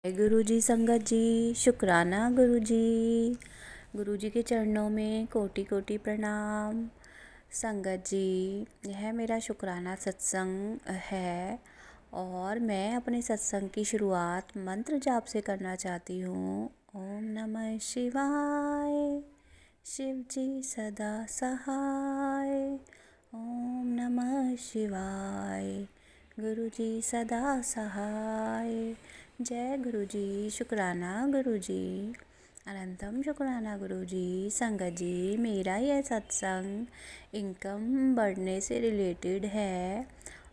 गुरुजी संगत जी, शुक्राना गुरुजी के चरणों में कोटि कोटि प्रणाम। संगत जी, यह मेरा शुक्राना सत्संग है और मैं अपने सत्संग की शुरुआत मंत्र जाप से करना चाहती हूँ। ओम नमः शिवाय, शिव जी सदा सहाय। ओम नमः शिवाय, गुरुजी सदा सहाय। जय गुरुजी, शुक्राना गुरुजी, अनंतम शुक्राना गुरुजी। संगत जी, मेरा यह सत्संग इनकम बढ़ने से रिलेटेड है।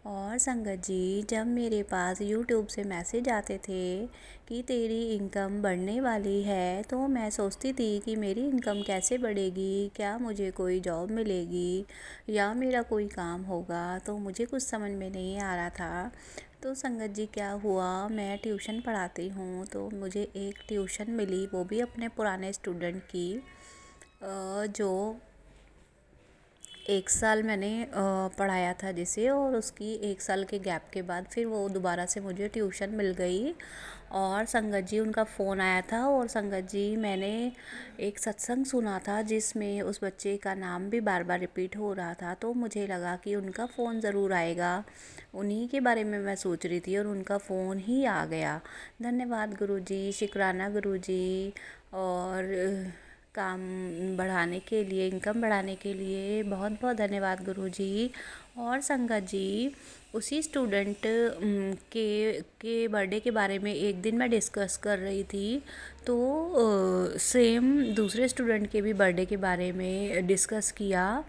और संगत जी, जब मेरे पास यूट्यूब से मैसेज आते थे कि तेरी इनकम बढ़ने वाली है, तो मैं सोचती थी कि मेरी इनकम कैसे बढ़ेगी, क्या मुझे कोई जॉब मिलेगी या मेरा कोई काम होगा। तो मुझे कुछ समझ में नहीं आ रहा था। तो संगत जी, क्या हुआ, मैं ट्यूशन पढ़ाती हूँ, तो मुझे एक ट्यूशन मिली, वो भी अपने पुराने स्टूडेंट की, जो 1 साल मैंने पढ़ाया था जिसे, और उसकी 1 साल के गैप के बाद फिर वो दोबारा से मुझे ट्यूशन मिल गई। और संगत जी, उनका फ़ोन आया था, और संगत जी, मैंने एक सत्संग सुना था जिसमें उस बच्चे का नाम भी बार बार रिपीट हो रहा था। तो मुझे लगा कि उनका फ़ोन ज़रूर आएगा, उन्हीं के बारे में मैं सोच रही थी और उनका फ़ोन ही आ गया। धन्यवाद गुरुजी, शुक्राना गुरुजी। और काम बढ़ाने के लिए, इनकम बढ़ाने के लिए बहुत बहुत धन्यवाद गुरुजी। और संगत जी, उसी स्टूडेंट के बर्थडे के बारे में एक दिन मैं डिस्कस कर रही थी, तो सेम दूसरे स्टूडेंट के भी बर्थडे के बारे में डिस्कस किया।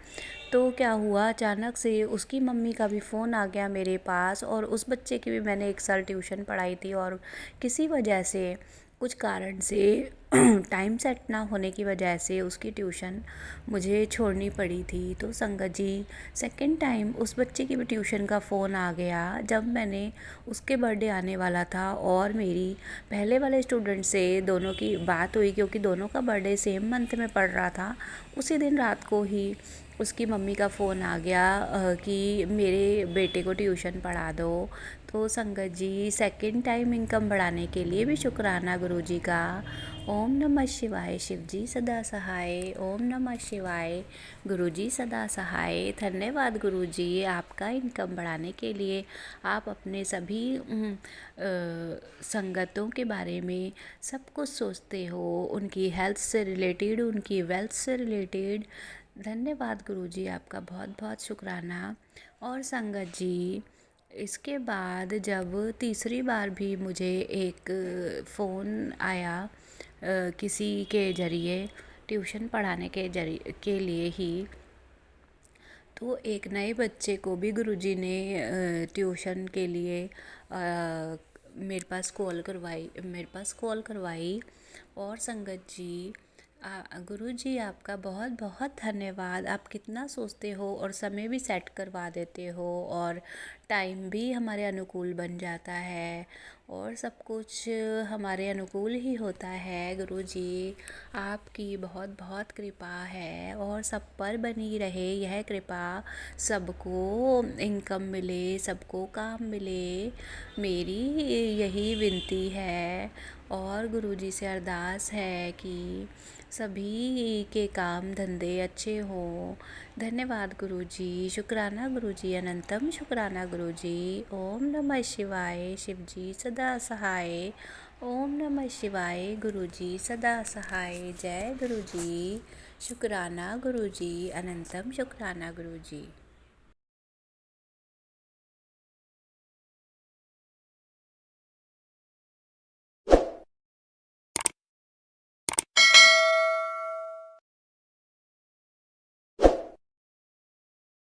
तो क्या हुआ, अचानक से उसकी मम्मी का भी फ़ोन आ गया मेरे पास, और उस बच्चे की भी मैंने 1 साल ट्यूशन पढ़ाई थी, और किसी वजह से, कुछ कारण से टाइम सेट ना होने की वजह से उसकी ट्यूशन मुझे छोड़नी पड़ी थी। तो संगत जी, सेकंड टाइम उस बच्चे की भी ट्यूशन का फ़ोन आ गया जब मैंने, उसके बर्थडे आने वाला था, और मेरी पहले वाले स्टूडेंट से दोनों की बात हुई, क्योंकि दोनों का बर्थडे सेम मंथ में पड़ रहा था। उसी दिन रात को ही उसकी मम्मी का फ़ोन आ गया कि मेरे बेटे को ट्यूशन पढ़ा दो। तो संगत जी, सेकंड टाइम इनकम बढ़ाने के लिए भी शुक्राना गुरुजी का। ओम नमः शिवाय, शिव जी सदा सहाय। ओम नमः शिवाय, गुरुजी सदा सहाय। धन्यवाद गुरुजी, आपका इनकम बढ़ाने के लिए आप अपने सभी संगतों के बारे में सब कुछ सोचते हो, उनकी हेल्थ से रिलेटेड, उनकी वेल्थ से रिलेटेड। धन्यवाद गुरुजी, आपका बहुत बहुत शुक्राना। और संगत जी, इसके बाद जब तीसरी बार भी मुझे एक फ़ोन आया किसी के ज़रिए, ट्यूशन पढ़ाने के लिए ही, तो एक नए बच्चे को भी गुरुजी ने ट्यूशन के लिए मेरे पास कॉल करवाई। और संगत जी, गुरुजी, आपका बहुत बहुत धन्यवाद। आप कितना सोचते हो और समय भी सेट करवा देते हो, और टाइम भी हमारे अनुकूल बन जाता है, और सब कुछ हमारे अनुकूल ही होता है। गुरुजी, आपकी बहुत बहुत कृपा है, और सब पर बनी रहे यह कृपा। सबको इनकम मिले, सबको काम मिले, मेरी यही विनती है। और गुरुजी से अरदास है कि सभी के काम धंधे अच्छे हों। धन्यवाद गुरुजी, शुक्राना गुरुजी, अनंतम शुक्राना गुरुजी। ओम नमः शिवाय, शिव जी सदा सहाय। ओम नमः शिवाय, गुरुजी सदा सहाय। जय गुरुजी, शुक्राना गुरुजी, अनंतम शुक्राना गुरुजी।